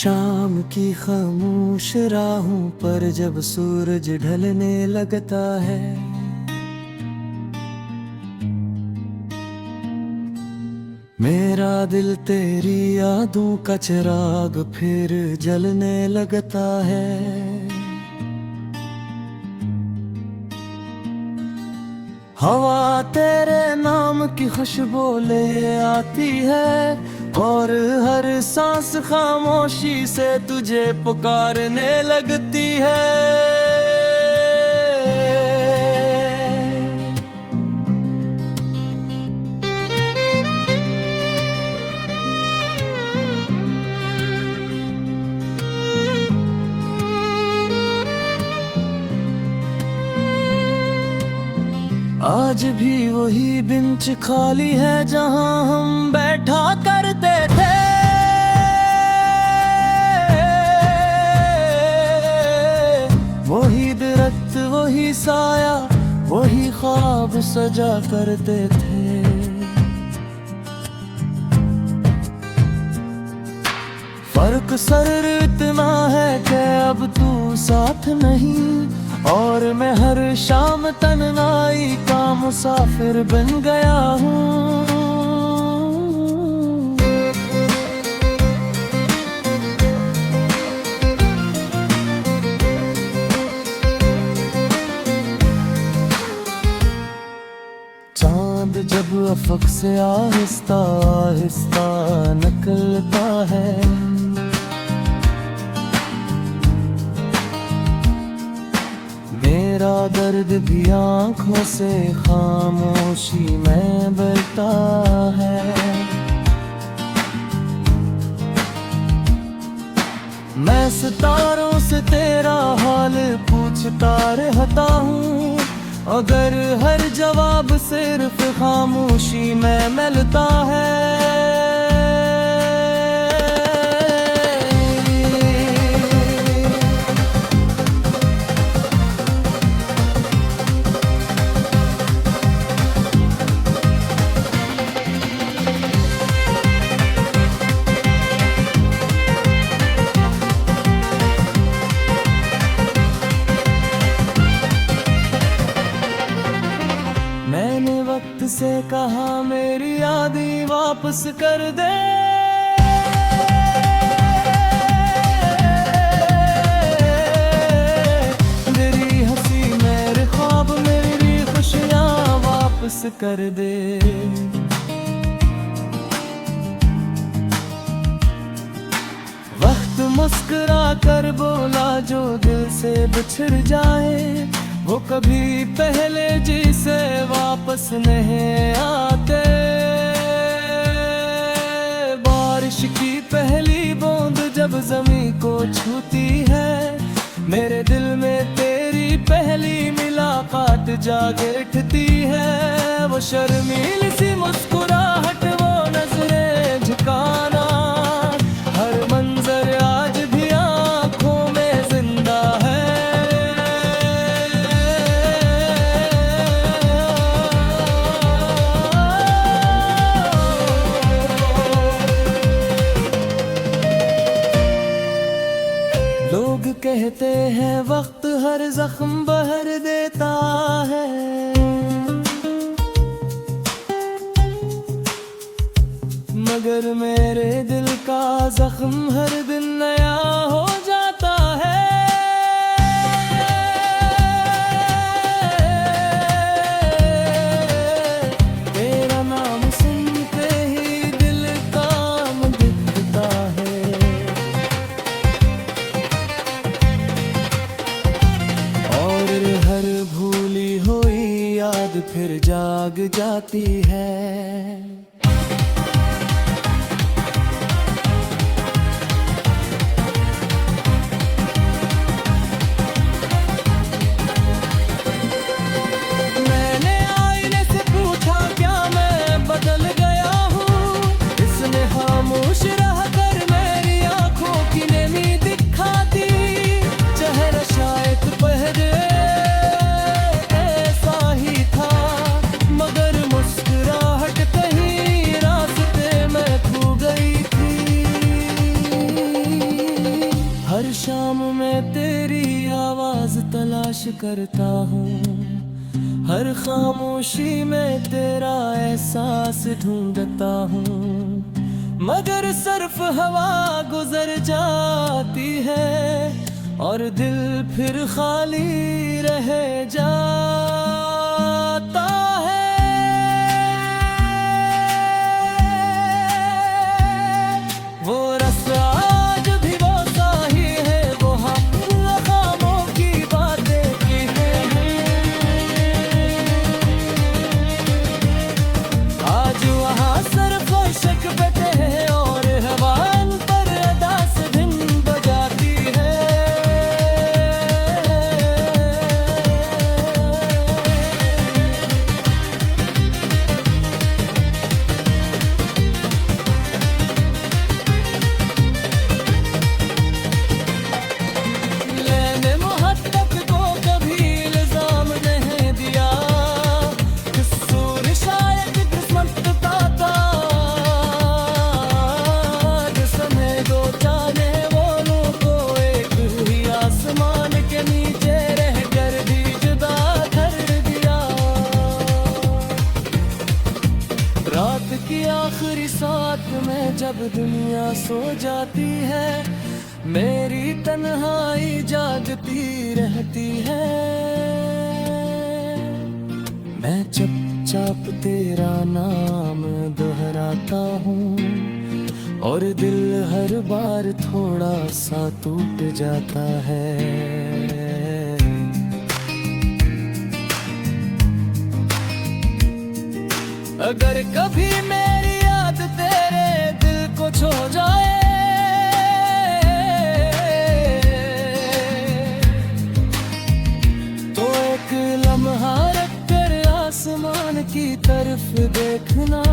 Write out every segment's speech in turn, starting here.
शाम की खामोश राहों पर जब सूरज ढलने लगता है, मेरा दिल तेरी यादों का चिराग फिर जलने लगता है। हवा तेरे नाम की खुशबू ले आती है और हर सांस खामोशी से तुझे पुकारने लगती है। आज भी वही बेंच खाली है जहां हम बैठा करते थे, वही दरख्त वही साया वही ख्वाब सजा करते थे। फर्क सिर्फ इतना है कि अब तू साथ नहीं और मैं हर शाम तन्हाई का मुसाफिर बन गया हूँ। चांद जब अफक से आहिस्ता आहिस्ता निकलता है, मेरा दर्द भी आँखों से खामोशी में बहता है। मैं सितारों से तेरा हाल पूछता रहता हूँ, अगर हर जवाब सिर्फ खामोशी में मिलता है। मैंने वक्त से कहा मेरी यादें वापस कर दे, मेरी हंसी मेरे ख्वाब मेरी खुशियाँ वापस कर दे। वक्त मुस्कुरा कर बोला जो दिल से बिछड़ जाए, वो कभी पहले जिसे वापस नहीं आते। बारिश की पहली बूंद जब ज़मीं को छूती है, मेरे दिल में तेरी पहली मुलाकात जाग उठती है। वो शर्मीली सी मुस्कुराहट वो नजरें झुकाना, हर मंजर आज भी आँखों में जिंदा है। लोग कहते हैं वक्त हर जख्म बहर देता है, मगर मेरे दिल का जख्म हर दिन नया हो जाता है। तेरा नाम सुनते ही दिल काम दिखता है, और हर भूली हुई याद फिर जाग जाती है। मैंने आईने से पूछा क्या मैं बदल गया हूँ, इसने खामोश रहकर मेरी आंखों की नमी दिखाती। चेहरा शायद पहले ऐसा ही था, मगर मुस्कुराहट कहीं करता हूँ। हर खामोशी में तेरा एहसास ढूंढता हूँ, मगर सिर्फ हवा गुजर जाती है और दिल फिर खाली रह जाता है। वो रस आज भी वो साही है, वो हम खामों की बातें की है। आज वहाँ सिर्फ शक बटे हैं और हवान पर अदा से धुन बजाती है। मैंने मोहब्बत को कभी इल्जाम नहीं दिया, कसूर शायद किस्मत का था। जिसमें दो जाने वालों को एक ही आसमान के नीचे रह कर भी जुदा कर दिया। रात की आखिरी साथ में जब दुनिया सो जाती है, मेरी तन्हाई जागती रहती है। मैं चुपचाप तेरा नाम दोहराता हूँ और दिल हर बार थोड़ा सा टूट जाता है। अगर कभी मेरी याद तेरे दिल को छू जाए, तो एक लम्हा रख कर आसमान की तरफ देखना।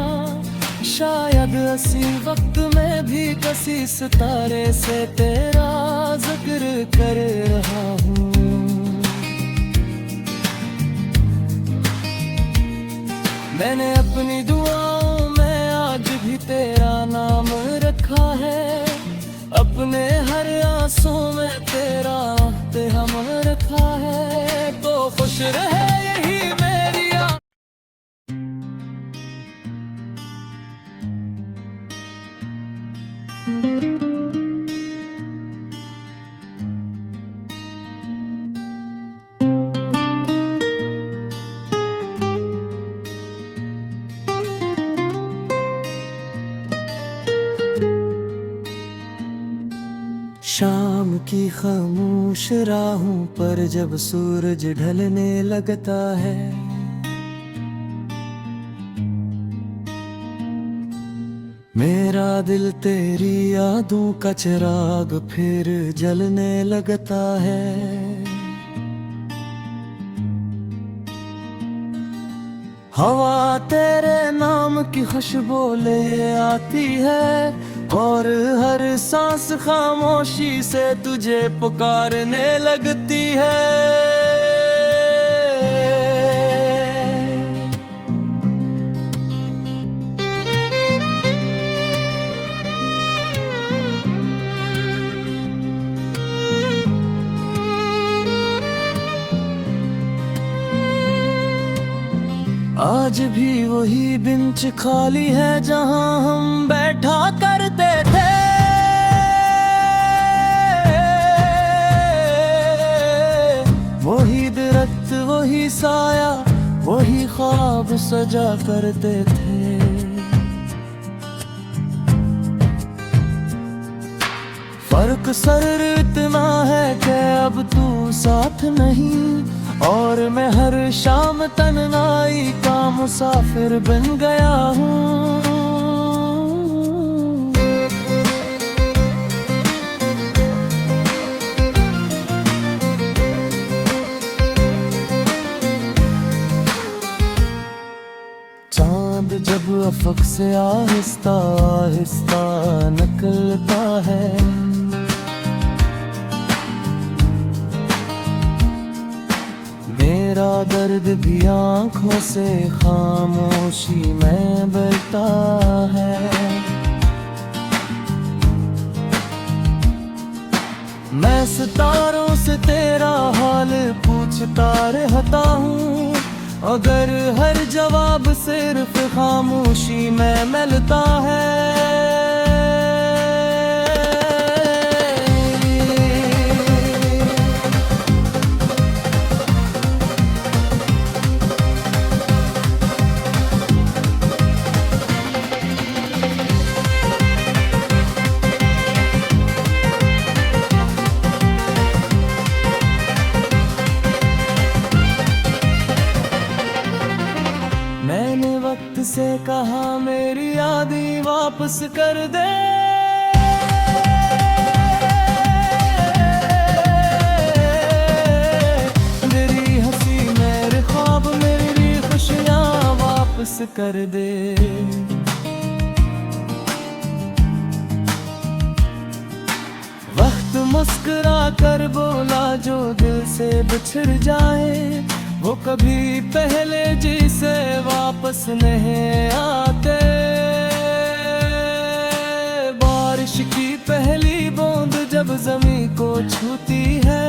शायद इसी वक्त में भी किसी सितारे से तेरा जिक्र कर रहा हूँ। मैंने अपनी दुआओं में आज भी तेरा नाम रखा है, अपने हर आंसू में तेरा हम रखा है। तो खुश रहे यही मेरी शाम की खामोश राहों पर जब सूरज ढलने लगता है, मेरा दिल तेरी यादों का चिराग फिर जलने लगता है। हवा तेरे नाम की खुशबू ले आती है और हर सांस खामोशी से तुझे पुकारने लगती है। आज भी वही बेंच खाली है जहां हम बैठा करते थे। वही दरख्त वही साया वही ख्वाब सजा करते थे। फर्क सर इतना है कि अब तू साथ नहीं और मैं हर शाम तन्हाई का मुसाफिर बन गया हूँ। चांद जब अफक से आहिस्ता आहिस्ता निकलता है, मेरा दर्द भी आँखों से खामोशी में बहता है। मैं सितारों तुझसे तेरा हाल पूछता रहता हूँ, अगर हर जवाब सिर्फ खामोशी में मिलता है। मैंने वक्त से कहा मेरी यादें वापस कर दे, मेरी हंसी मेरे ख्वाब मेरी खुशियाँ वापस कर दे। वक्त मुस्कुरा कर बोला जो दिल से बिछड़ जाए, वो कभी पहले जैसे वापस नहीं आते। बारिश की पहली बूंद जब जमीन को छूती है,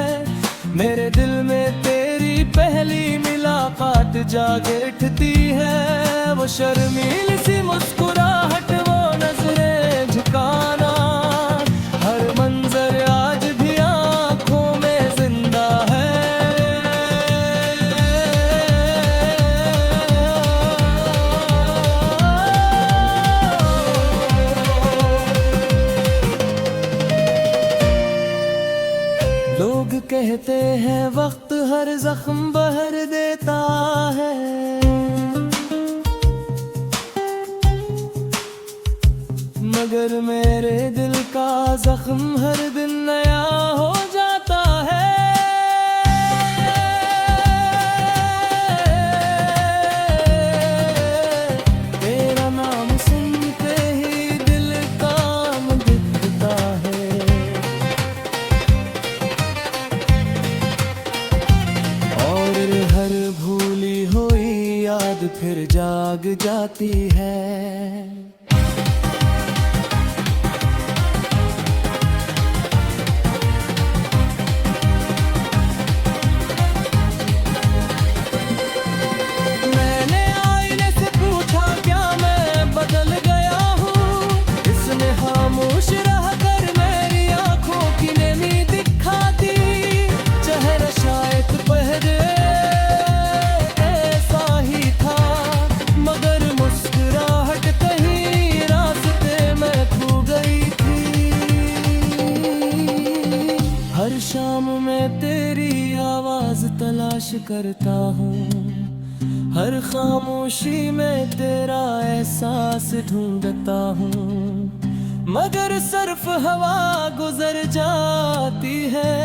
मेरे दिल में तेरी पहली मुलाकात जाग उठती है। वो शर्मीली सी मुस्कुराहट, वो नजरें झुकाना, हर मंजर आज भी आंखों में जिंदा है। लोग कहते हैं वक्त हर जख्म भर देता है, मगर मेरे दिल का जख्म हर दिन नया हो जाता है। तेरा नाम सुनते ही दिल काम दिखता है, और हर भूली हुई याद फिर जाग जाती है। मैंने आईने से पूछा क्या मैं बदल गया हूँ, इसने खामोश रह कर मेरी आंखों की नमी दिखाती। चेहरा शायद पहले ऐसा ही था, मगर मुस्कुराहट कहीं रास्ते में खो गई थी। हर शाम मैं तेरी आवाज तलाश करता हूँ, हर खामोशी में तेरा एहसास ढूंढता हूँ, मगर सिर्फ हवा गुजर जाती है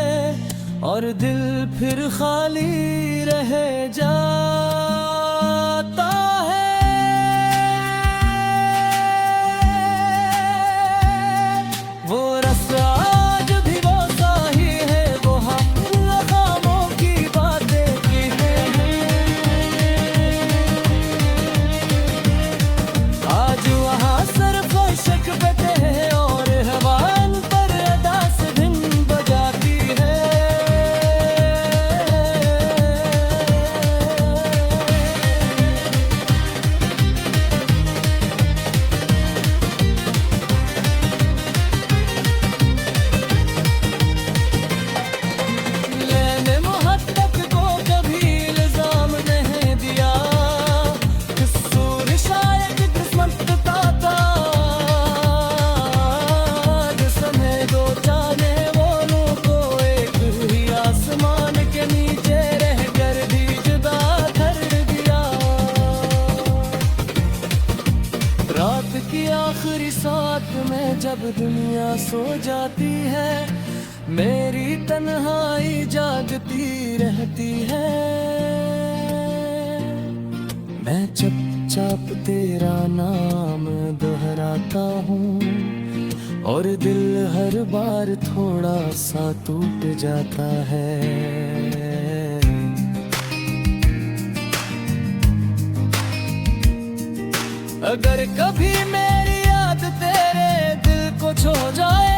और दिल फिर खाली रह जाता है। वो रास्ता आज भी वो सा ही है, वो हम खामों की बातें की है। आज वहाँ सिर्फ शक बते हैं और हवान पर अदा से धुन बजाती है। मैंने मोहब्बत को कभी इल्जाम नहीं दिया, कसूर शायद किस्मत का था। जिसने दो जाने वालों को एक ही आसमान के नीचे रह कर भी जुदा कर दिया। रात की आखिरी साथ में जब दुनिया सो जाती है, मेरी तन्हाई जागती रहती है। मैं चुपचाप तेरा नाम दोहराता हूँ और दिल हर बार थोड़ा सा टूट जाता है। अगर कभी मेरी याद तेरे दिल को छू जाए,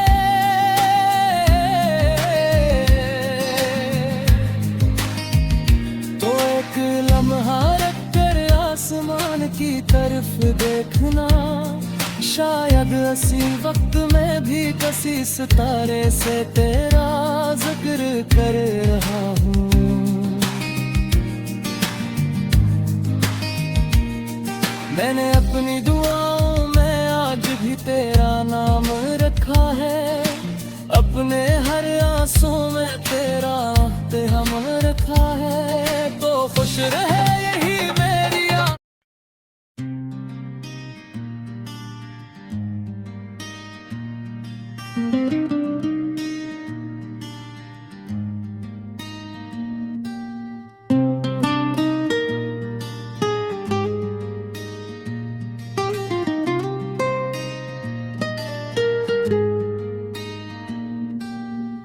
देखना, शायद इसी वक्त में भी किसी सितारे से तेरा जिक्र कर रहा हूँ। मैंने अपनी दुआओं में आज भी तेरा नाम रखा है, अपने हर आंसू में तेरा हम रखा है। तो खुश रहे यही मेरी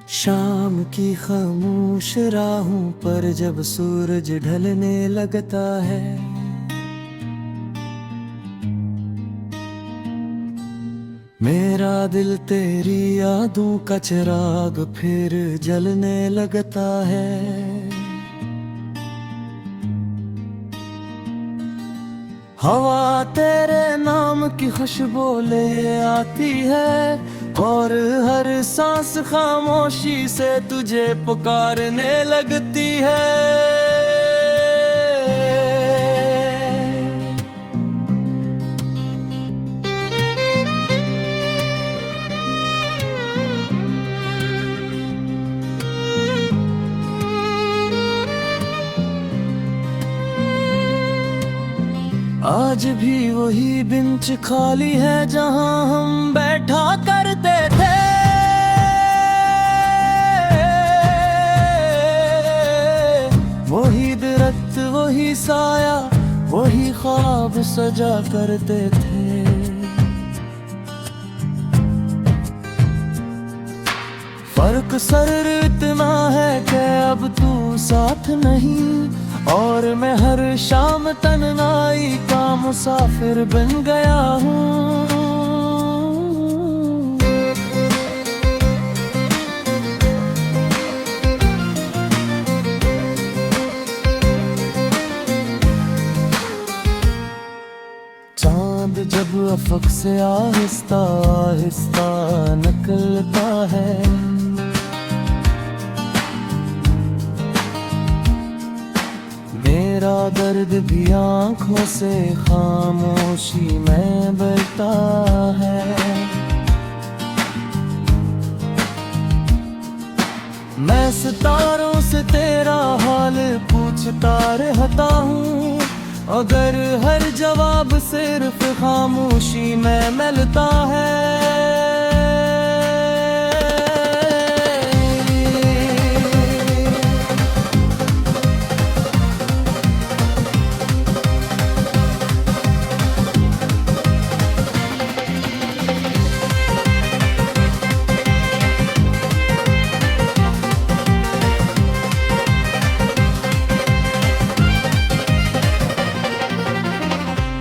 शाम की खामोश राहों पर जब सूरज ढलने लगता है, मेरा दिल तेरी यादों का चिराग फिर जलने लगता है। हवा तेरे नाम की खुशबू ले आती है और हर सांस खामोशी से तुझे पुकारने लगती है। आज भी वही बेंच खाली है जहां हम बैठा करते थे, वही दरख्त वही साया वही ख्वाब सजा करते थे। फर्क सिर्फ इतना है कि अब तू साथ नहीं और मैं हर शाम तन्हाई का मुसाफिर बन गया हूँ। चांद जब अफक से आहिस्ता आहिस्ता निकलता है, मेरा दर्द भी आँखों से खामोशी में बहता है। मैं सितारों से तेरा हाल पूछता रहता हूँ, अगर हर जवाब सिर्फ खामोशी में मिलता है।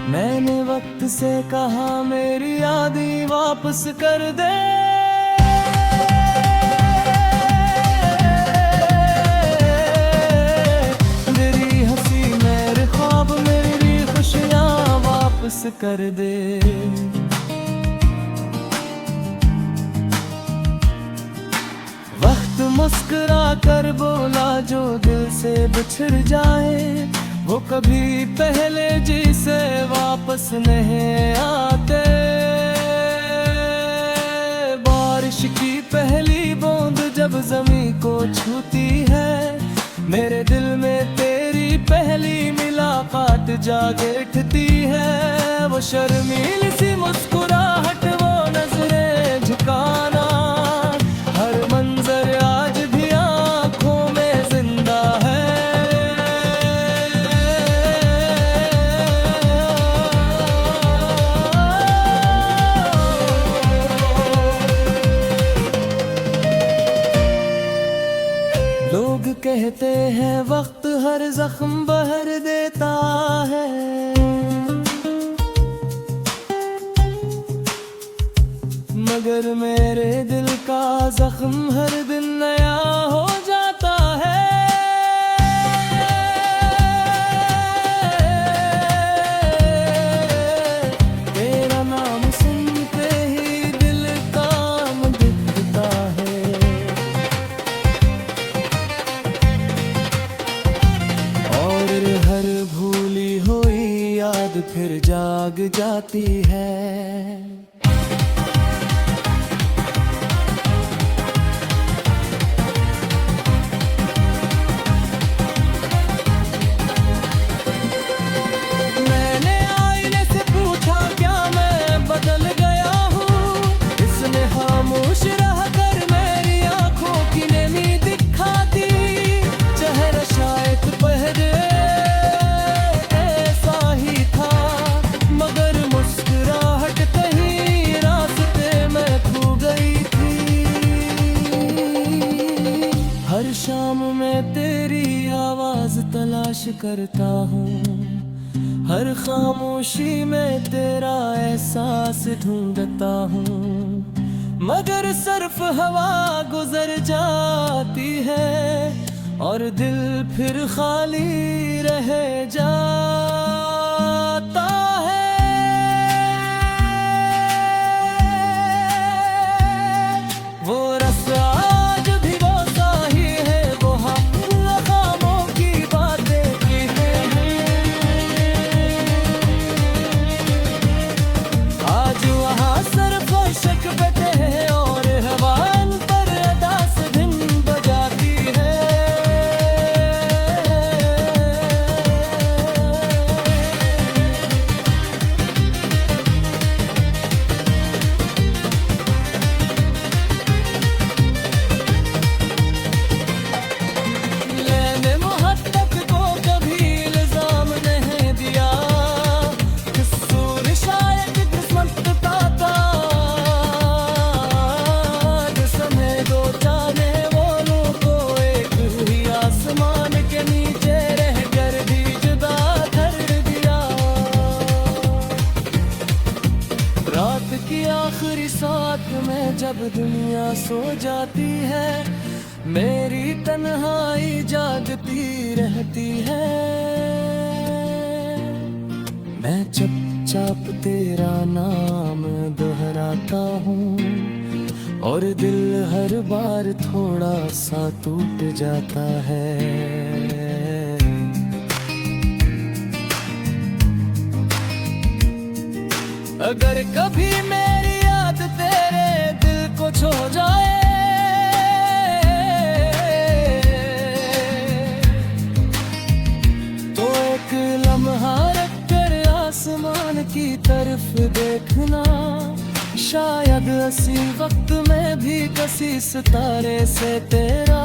मैंने वक्त से कहा मेरी यादें वापस कर दे, मेरी हंसी मेरे ख्वाब मेरी खुशियाँ वापस कर दे। वक्त मुस्कुरा कर बोला जो दिल से बिछड़ जाए, वो कभी पहले जिसे वापस नहीं आते। बारिश की पहली बूंद जब जमीन को छूती है, मेरे दिल में तेरी पहली मुलाकात जागे उठती है। वो शर्मीली सी मुस्कुराहट वो नजरें झुकाना, हर मंजर आज भी आंखों में जिंदा है। लोग कहते हैं वक्त हर जख्म बहर देता है, याद फिर जाग जाती है। मैंने आईने से पूछा क्या मैं बदल गया हूँ, इसने खामोश रहकर मेरी आंखों की नमी दिखाती। चेहरा शायद पहले ऐसा ही था, मगर मुस्कुराहट कहीं रास्ते में खो गई थी। हर शाम मैं तेरी आवाज तलाश करता हूँ, हर खामोशी में तेरा एहसास ढूंढता हूँ, मगर सिर्फ हवा गुजर जाती है और दिल फिर खाली रह जाता है। वो रस आज भी वो सा ही है, वो हम खामों की बातें की हैं। आज वहाँ सिर्फ शक बटे हैं और हवा पर अदा से धुन बजाती है। मैंने मोहब्बत को कभी इल्जाम नहीं दिया, कसूर शायद किस्मत का था। जिसने दो जाने वालों को एक ही आसमान के नीचे रहकर भी जुदा कर दिया। रात की आखिरी साथ में जब दुनिया सो जाती है, मेरी तन्हाई जागती रहती है। मैं चुपचाप तेरा नाम दोहराता हूँ और दिल हर बार थोड़ा सा टूट जाता है। अगर कभी मेरी याद तेरे दिल को छू जाए, तो एक लम्हा रखकर आसमान की तरफ देखना। शायद इसी वक्त में भी किसी सितारे से तेरा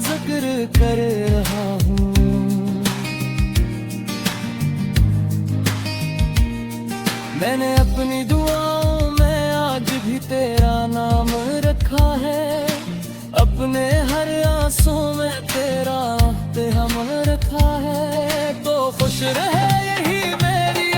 जिक्र कर रहा हूँ। मैंने अपनी दुआओं में आज भी तेरा नाम रखा है, अपने हर आंसू में तेरा हम रखा है। तो खुश रहे यही मेरी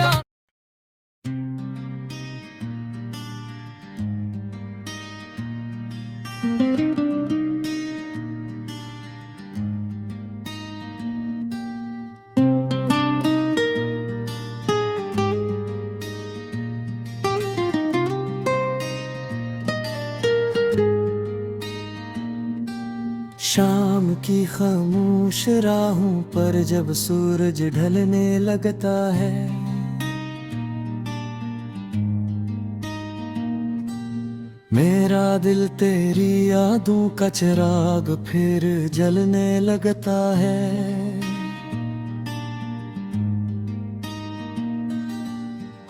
शाम की खामोश राहों पर जब सूरज ढलने लगता है, मेरा दिल तेरी यादों का चिराग फिर जलने लगता है।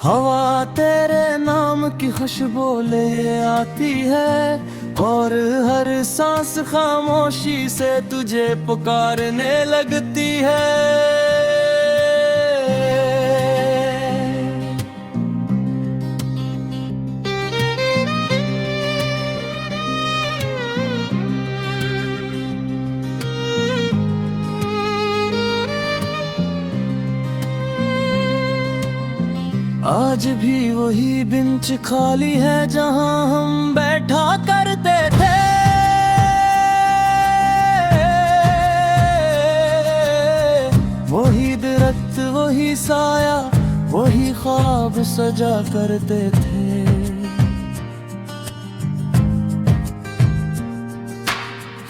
हवा तेरे नाम की खुशबू ले आती है और हर सांस खामोशी से तुझे पुकारने लगती है। आज भी वही बेंच खाली है जहां हम बैठा करते थे। वही दरख्त वही साया वही ख्वाब सजा करते थे।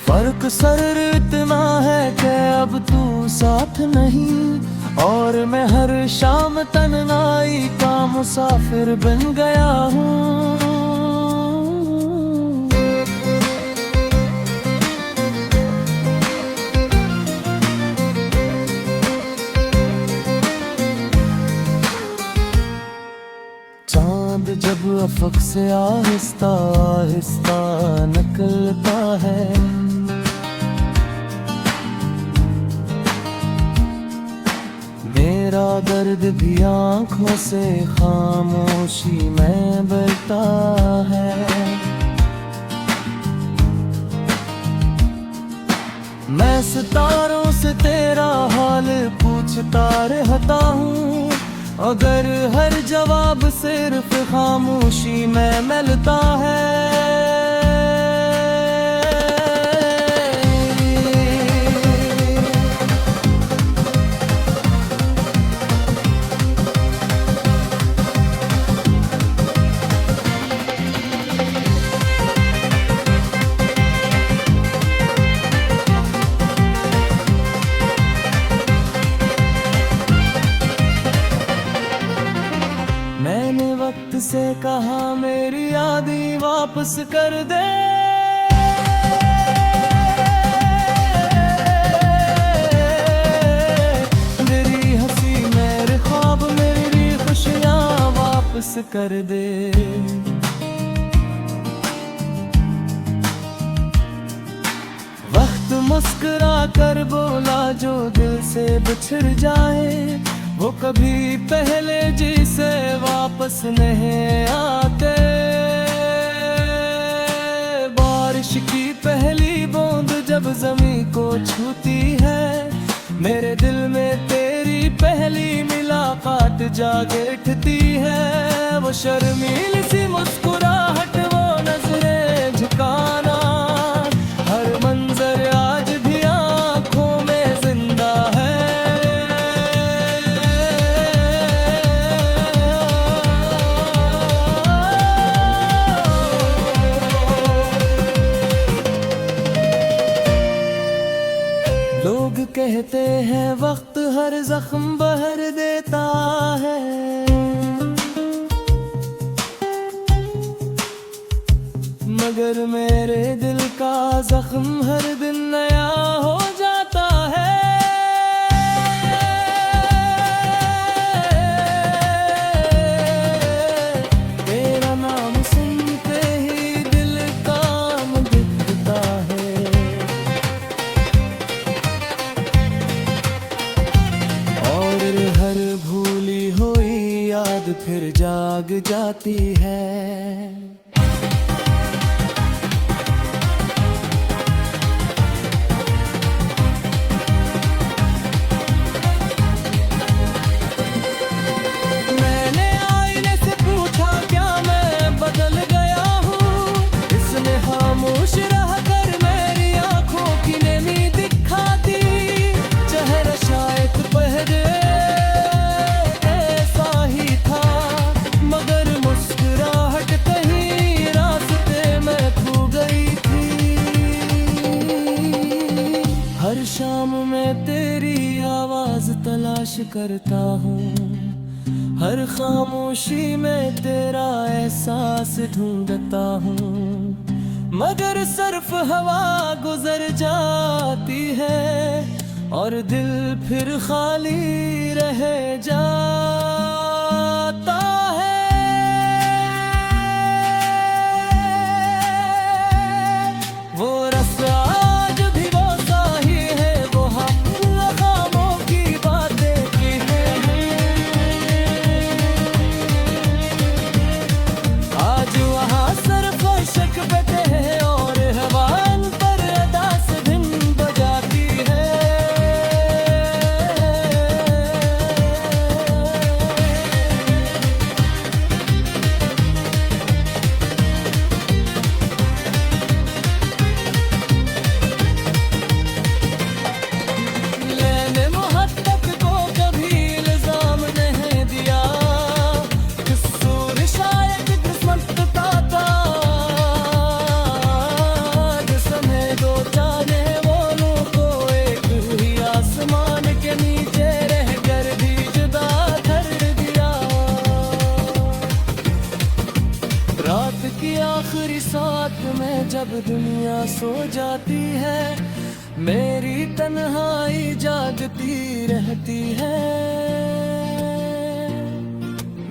फर्क सिर्फ इतना है कि अब तू साथ नहीं और मैं हर शाम तन्हा मुसाफिर बन गया हूँ। चांद जब अफक से आहिस्ता आहिस्ता निकलता है, मेरा दर्द भी आंखों से खामोशी में बहता है। मैं सितारों से तेरा हाल पूछता रहता हूँ, अगर हर जवाब सिर्फ खामोशी में मिलता है। मैंने वक्त से कहा मेरी यादें वापस कर दे, मेरी हंसी मेरे ख्वाब मेरी खुशियाँ वापस कर दे। वक्त मुस्कुरा कर बोला जो दिल से बिछड़ जाए, वो कभी पहले जैसे वापस नहीं आते। बारिश की पहली बूंद जब जमीन को छूती है, मेरे दिल में तेरी पहली मुलाकात जागे उठती है। वो शर्मीली सी मुस्कुराहट, वो नजरें झुकाना, हर मंजर आज भी आंखों में जिंदा है। लोग कहते हैं वक्त हर जख्म भर देता है, मगर मेरे दिल का जख्म हर दिन नया हो जाता है। तेरा नाम सुनते ही दिल काम दिखता है, और हर भूली हुई याद फिर जाग जाती है। मैंने आईने से पूछा क्या मैं बदल गया हूँ, इसने खामोश रह कर मेरी आंखों की नमी दिखाती। चेहरा शायद पहले ऐसा ही था, मगर मुस्कुराहट कहीं रास्ते में खो गई थी। हर शाम मैं तेरी आवाज तलाश करता हूँ, हर खामोशी में तेरा एहसास ढूंढता हूँ, मगर सिर्फ हवा गुजर जाती है और दिल फिर खाली रह जाता है। वो रास्ता आज भी वो सा ही है, वो हम खामों की बातें की हैं। आज वहाँ सिर्फ शक बैठे हैं और हवा पर अदा से धुन बजाती है। आखिरी साथ में जब दुनिया सो जाती है, मेरी तन्हाई जागती रहती है।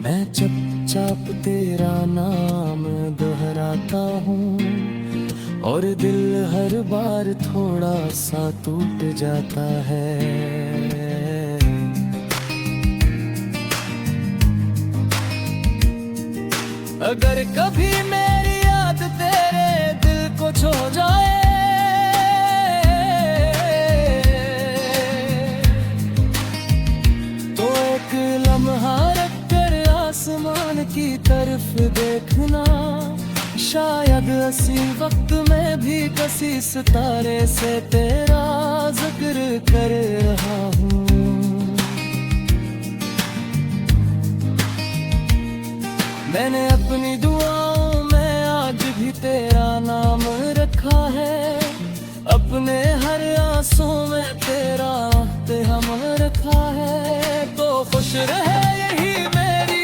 मैं चुपचाप तेरा नाम दोहराता हूँ और दिल हर बार थोड़ा सा टूट जाता है। अगर कभी मेरी याद तेरे दिल को छू जाए, तो एक लम्हा रख कर आसमान की तरफ देखना। शायद इसी वक्त में भी किसी सितारे से तेरा जिक्र कर रहा हूँ। मैंने अपनी दुआओं में आज भी तेरा नाम रखा है। अपने हर आंसू में तेरा हम रखा है। तो खुश रहे यही मेरी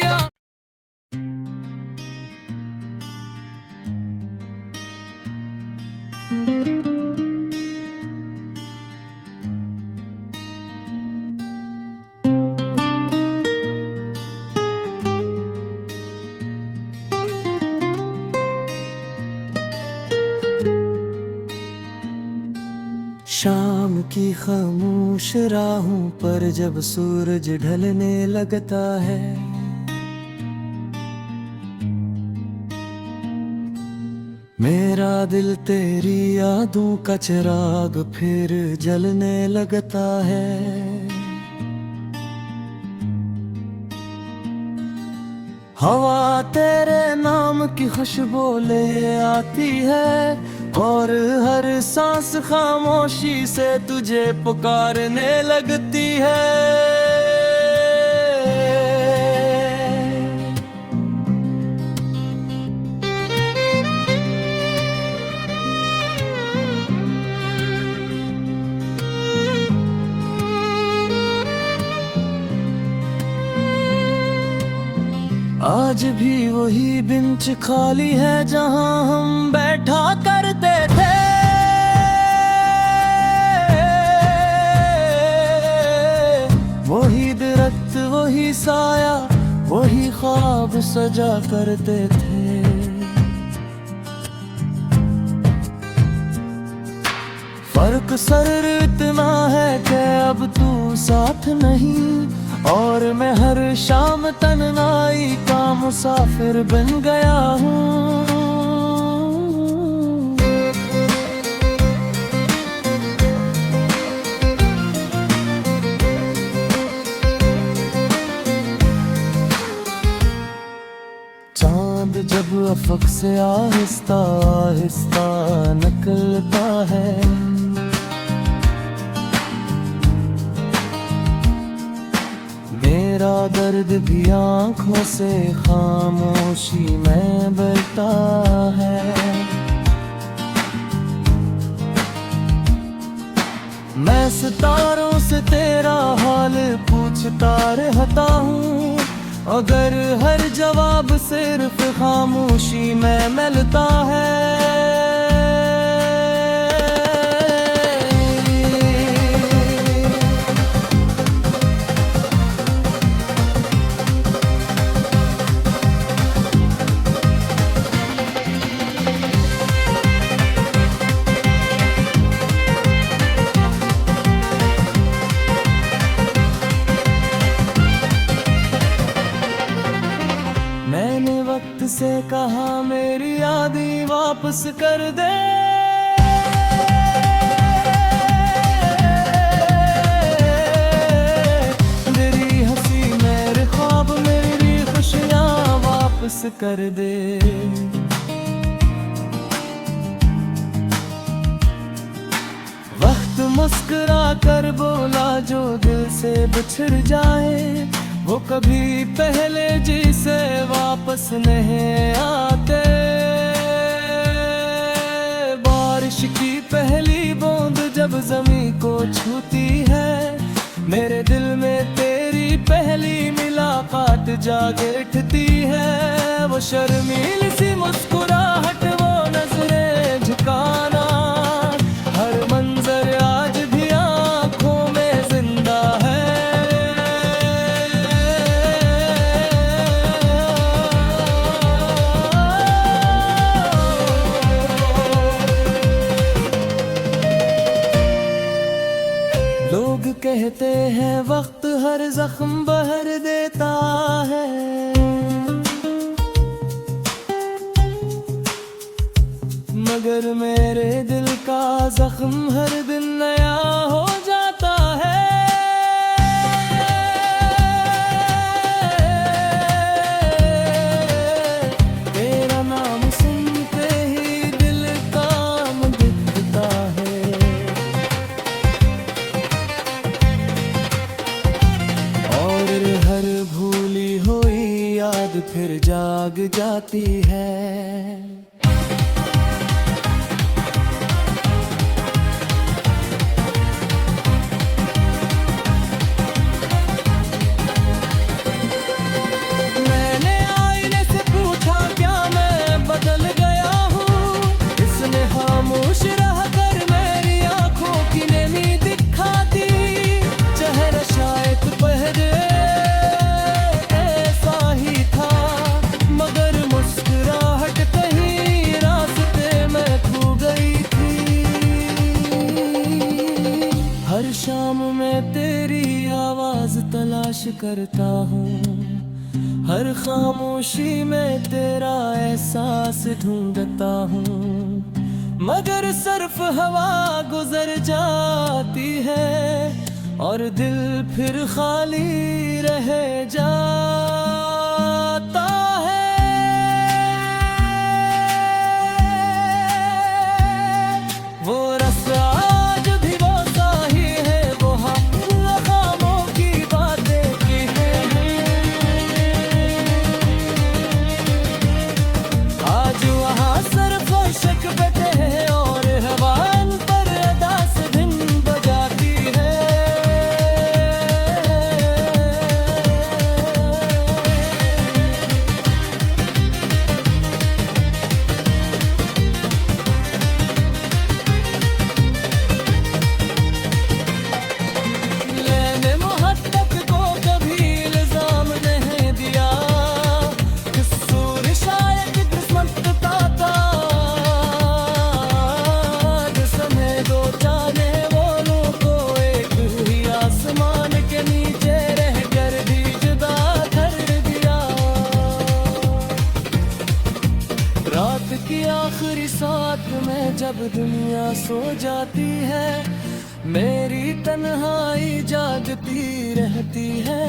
शाम की खामोश राहों पर जब सूरज ढलने लगता है, मेरा दिल तेरी यादों का चिराग फिर जलने लगता है। हवा तेरे नाम की खुशबू ले आती है और हर सांस खामोशी से तुझे पुकारने लगती है। आज भी वही बेंच खाली है जहां हम बैठा करते थे। वही दरख्त वही साया वही ख्वाब सजा करते थे। फर्क सिर्फ इतना है कि अब तू साथ नहीं और मैं हर शाम तन्हाई का मुसाफिर बन गया हूँ। चांद जब अफक से आहिस्ता आहिस्ता निकलता है, मेरा दर्द भी आँखों से खामोशी में बहता है। मैं सितारों से तेरा हाल पूछता रहता हूँ, अगर हर जवाब सिर्फ खामोशी में मिलता है। मैंने वक्त से कहा मेरी यादें वापस कर दे, मेरी हंसी मेरे ख्वाब मेरी खुशियाँ वापस कर दे। वक्त मुस्कुरा कर बोला जो दिल से बिछड़ जाए, वो कभी पहले जिसे वापस नहीं आते। बारिश की पहली बूंद जब जमीन को छूती है, मेरे दिल में तेरी पहली मुलाकात जागे उठती है। वो शर्मीली सी मुस्कुराहट नजरें झुकाना, हर मंजर आज भी आंखों में जिंदा है। लोग कहते हैं वक्त हर जख्म बहर देता है, मगर मेरे दिल का जख्म हर दिन नया हो जाता है। तेरा नाम सुनते ही दिल काम दिखता है, और हर भूली हुई याद फिर जाग जाती है। हर शाम मैं तेरी आवाज तलाश करता हूँ, हर खामोशी में तेरा एहसास ढूंढता हूँ, मगर सिर्फ हवा गुजर जाती है और दिल फिर खाली रह जाता है। वो रास्ता की आखिरी साथ में जब दुनिया सो जाती है, मेरी तन्हाई जागती रहती है।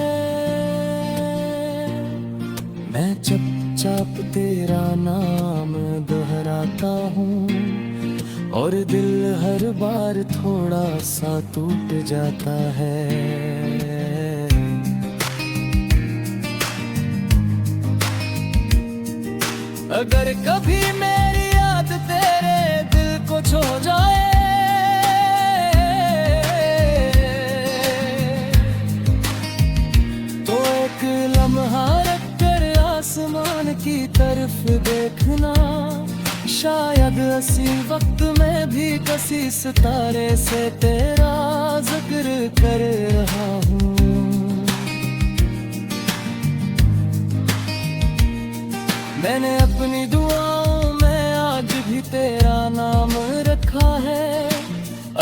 मैं चुपचाप तेरा नाम दोहराता हूँ और दिल हर बार थोड़ा सा टूट जाता है। अगर कभी मेरी याद तेरे दिल को छू जाए, तो एक लम्हा रख कर आसमान की तरफ देखना, शायद इसी वक्त में भी किसी सितारे से तेरा जिक्र कर रहा हूँ। मैंने अपनी दुआओं में आज भी तेरा नाम रखा है,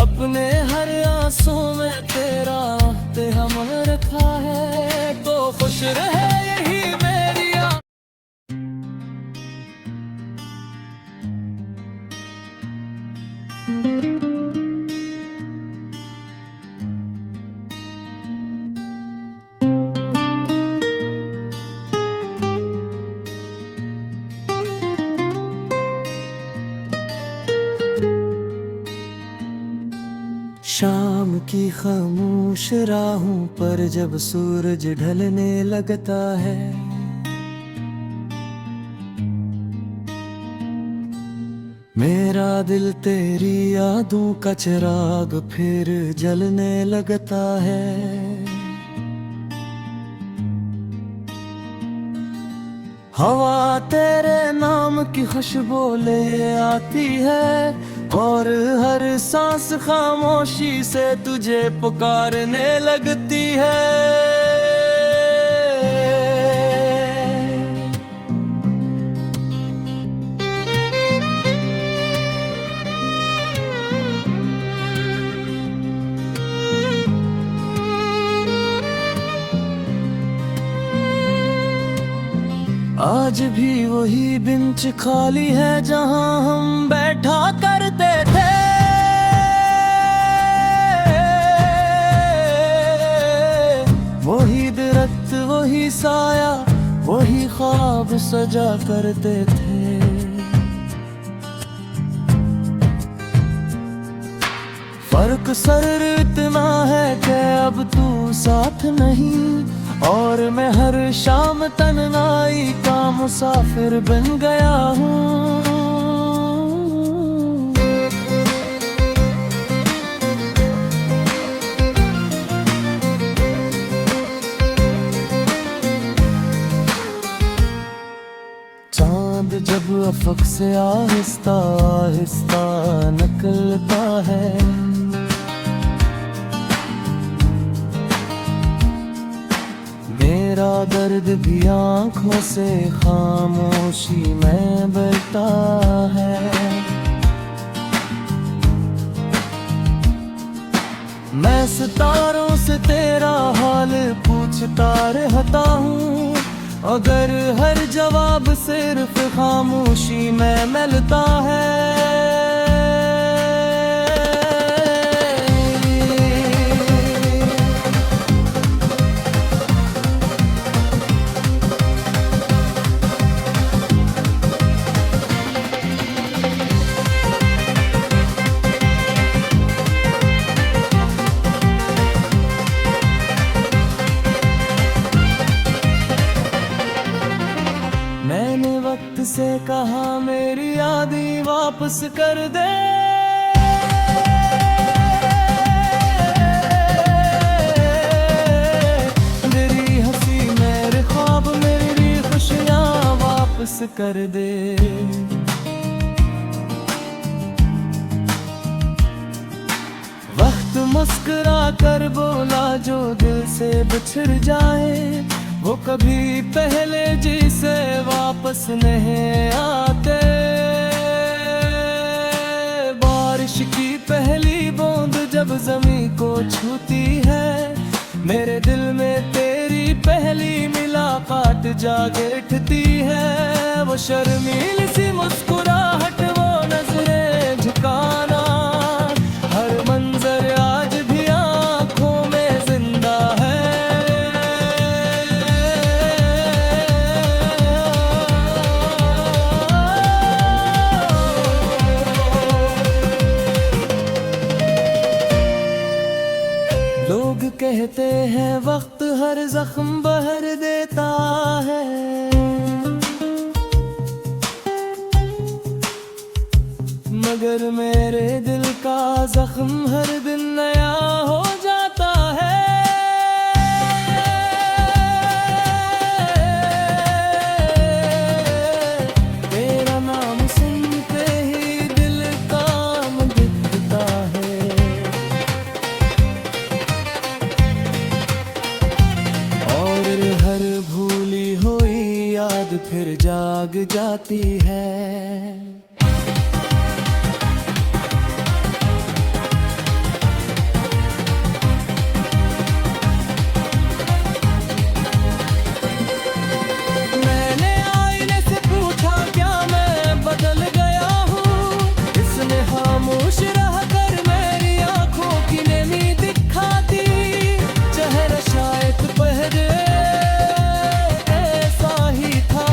अपने हर आंसू में तेरा हम रखा है। तो खुश रहे यही मेरी शाम की खामोश राहों पर जब सूरज ढलने लगता है, मेरा दिल तेरी यादों का चिराग फिर जलने लगता है। हवा तेरे नाम की खुशबू ले आती है, और हर सांस खामोशी से तुझे पुकारने लगती है। आज भी वही बेंच खाली है जहां हम बैठा करते थे। वही दरख्त, वही साया, वही ख्वाब सजा करते थे। फर्क सर इतना है कि अब तू साथ नहीं, और मैं हर शाम तन्हाई का मुसाफिर बन गया हूँ। चांद जब अफक से आहिस्ता आहिस्ता निकलता है, मेरा दर्द भी आंखों से खामोशी में बहता है। मैं सितारों से तेरा हाल पूछता रहता हूँ, अगर हर जवाब सिर्फ खामोशी में मिलता है। मैंने वक्त से कहा मेरी यादें वापस कर दे, मेरी हंसी मेरे ख्वाब मेरी खुशियां वापस कर दे। वक्त मुस्कुरा कर बोला जो दिल से बिछड़ जाए, वो कभी पहले जिसे वापस नहीं आते। बारिश की पहली बूंद जब जमीन को छूती है, मेरे दिल में तेरी पहली मुलाकात जाग उठती है। वो शर्मीली सी मुस्कुराहट, वो नजरें झुकाना, हर मंजर आज भी आंखों में जिंदा है। लोग कहते हैं वक्त हर जख्म भर देता है, मगर मेरे दिल का जख्म हर दिन नया हो जाता है। तेरा नाम सुनते ही दिल काम दिखता है, और हर भूली हुई याद फिर जाग जाती है। मैंने आईने से पूछा क्या मैं बदल गया हूँ, इसने खामोश रह कर मेरी आंखों की नमी दिखाती। चेहरा शायद पहले ऐसा ही था,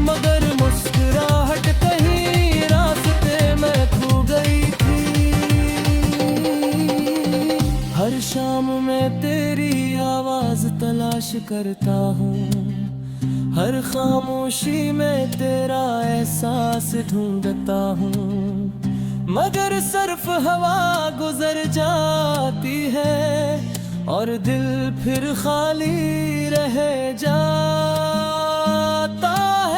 मगर मुस्कुराहट कहीं रास्ते में खो गई थी। हर शाम मैं तेरी आवाज तलाश करता हूँ, हर खामोशी में तेरा एहसास ढूंढता हूँ, मगर सिर्फ हवा गुजर जाती है और दिल फिर खाली रह जाता है।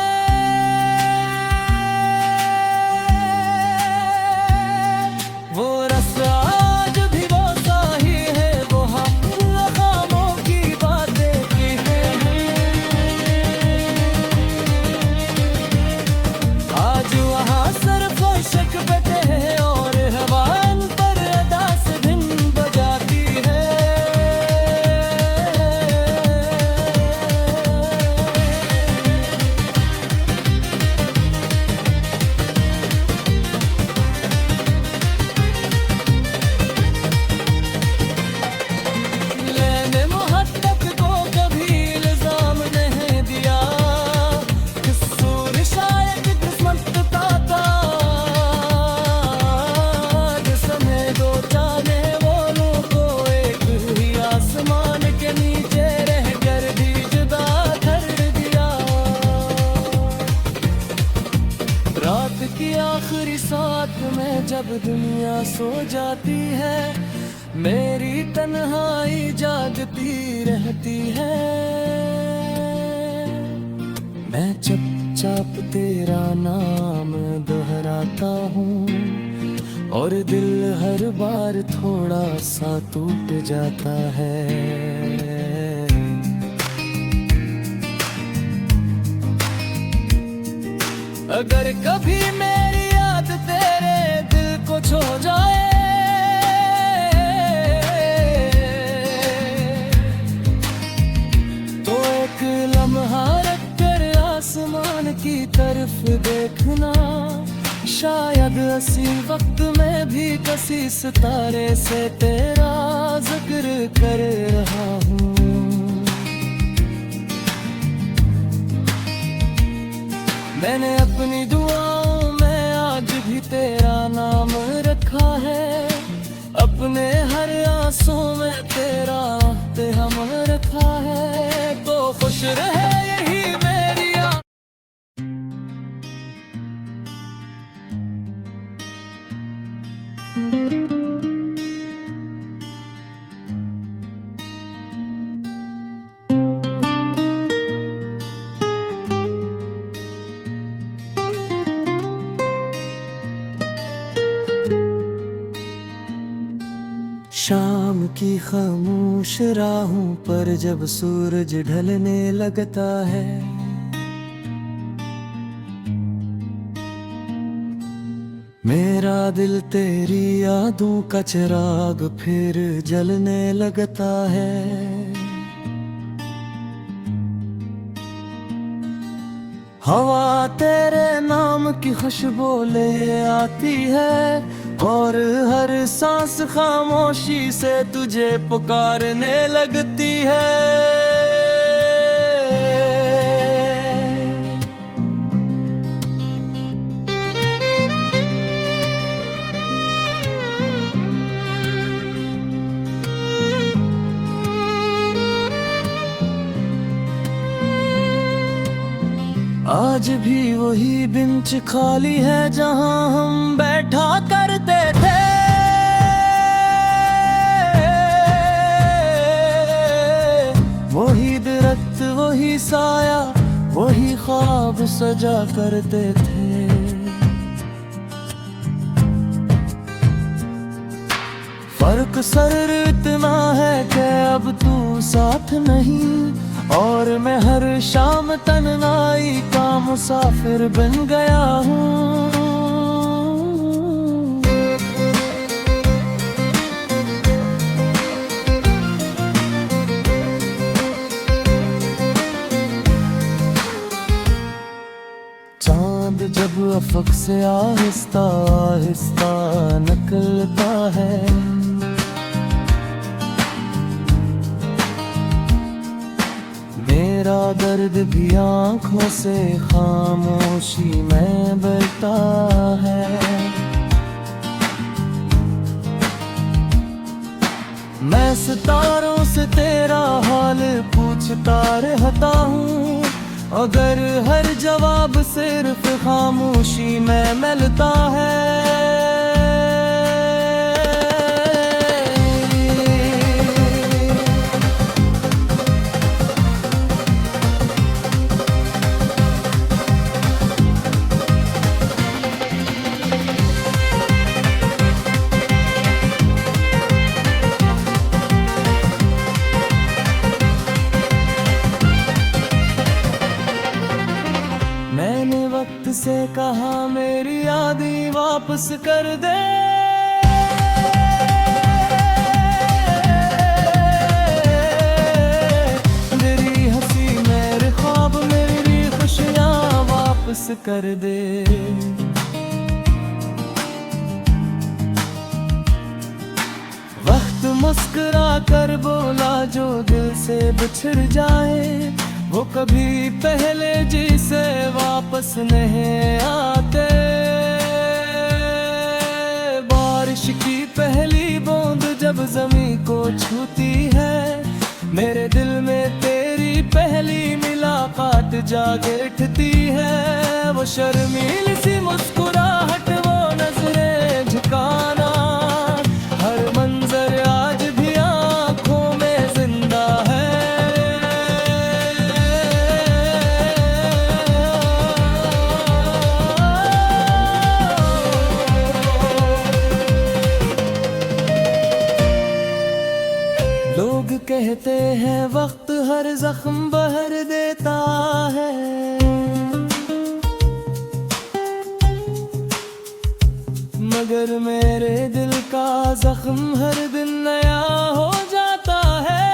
में जब दुनिया सो जाती है, मेरी तन्हाई जागती रहती है। मैं चुपचाप तेरा नाम दोहराता हूँ और दिल हर बार थोड़ा सा टूट जाता है। अगर कभी मेरी याद तेरे दिल को छू जाए, तो एक लम्हा रख कर आसमान की तरफ देखना। शायद इसी वक्त में भी किसी सितारे से तेरा जिक्र कर रहा हूँ। मैंने अपनी दुआओं में आज भी तेरा नाम रखा है। अपने हर आंसू में तेरा हम रखा है। तो खुश रहे यही मेरी शाम की खामोश राहों पर जब सूरज ढलने लगता है, मेरा दिल तेरी यादों का चिराग फिर जलने लगता है। हवा तेरे नाम की खुशबू ले आती है और हर सांस खामोशी से तुझे पुकारने लगती है। आज भी वही बेंच खाली है जहां हम बैठा करते थे। वही दरख्त, वही साया, वही ख्वाब सजा करते थे। फर्क सर इतना है कि अब तू साथ नहीं और मैं हर शाम तन्हाई का मुसाफिर बन गया हूँ। चांद जब अफक से आहिस्ता आहिस्ता निकलता है, मेरा दर्द भी आँखों से खामोशी में बहता है। मैं सितारों से तेरा हाल पूछता रहता हूँ, अगर हर जवाब सिर्फ खामोशी में मिलता है। मैंने वक्त से कहा मेरी यादें वापस कर दे, मेरी हंसी मेरे ख्वाब मेरी खुशियाँ वापस कर दे। वक्त मुस्कुरा कर बोला जो दिल से बिछड़ जाए, वो कभी पहले जैसे वापस नहीं आते। बारिश की पहली बूंद जब जमीन को छूती है, मेरे दिल में तेरी पहली मुलाकात जागे उठती है। वो शर्मीली सी मुस्कुराहट, वो नजरें ठिकाना, हर मंजर आज भी आंखों में जिंदा है। लोग कहते हैं वक्त हर जख्म भर देता है, मगर मेरे दिल का जख्म हर दिन नया हो जाता है।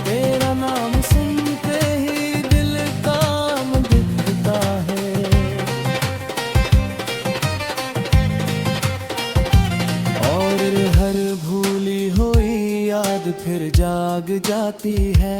तेरा नाम सुनते ही दिल काम दिखता है, और हर भूली हुई याद फिर जाग जाती है।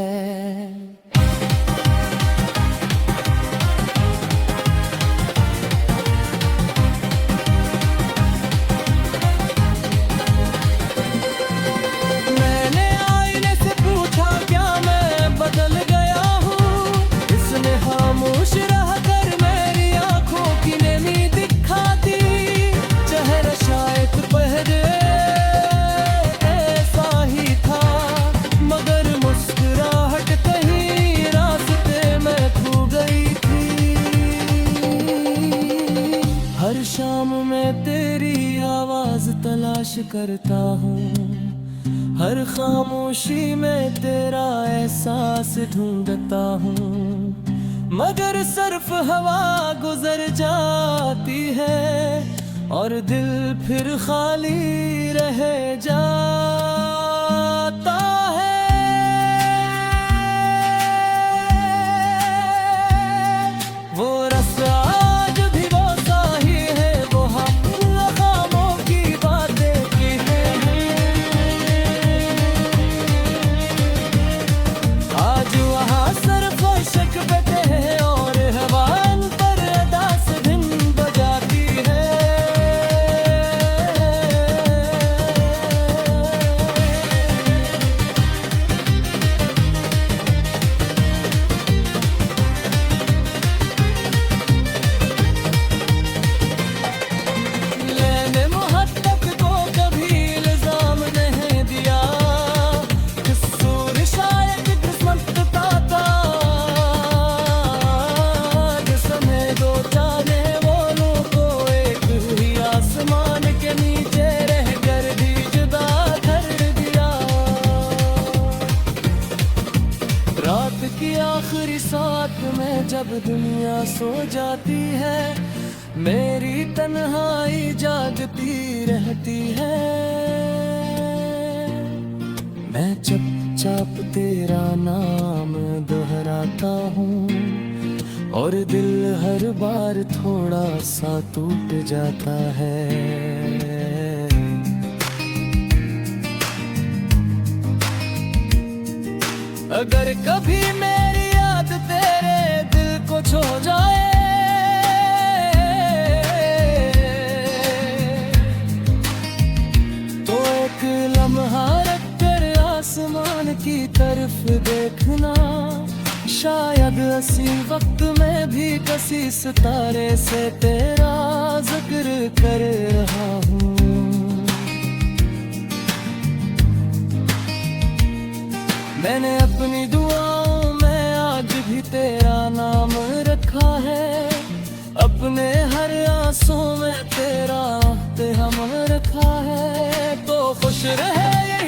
हर शाम मैं तेरी आवाज तलाश करता हूँ, हर खामोशी में तेरा एहसास ढूंढता हूँ, मगर सिर्फ हवा गुजर जाती है और दिल फिर खाली रह जाता है। वो रास्ता की आखिरी साथ में जब दुनिया सो जाती है, मेरी तन्हाई जागती रहती है। मैं चुपचाप तेरा नाम दोहराता हूँ और दिल हर बार थोड़ा सा टूट जाता है। अगर कभी मेरी याद तेरे दिल को छू जाए, तो एक लम्हा रख कर आसमान की तरफ देखना, शायद इसी वक्त में भी किसी सितारे से तेरा जिक्र कर रहा हूँ। मैंने अपनी दुआओं में आज भी तेरा नाम रखा है, अपने हर आंसू में तेरा हम रखा है। तो खुश रहे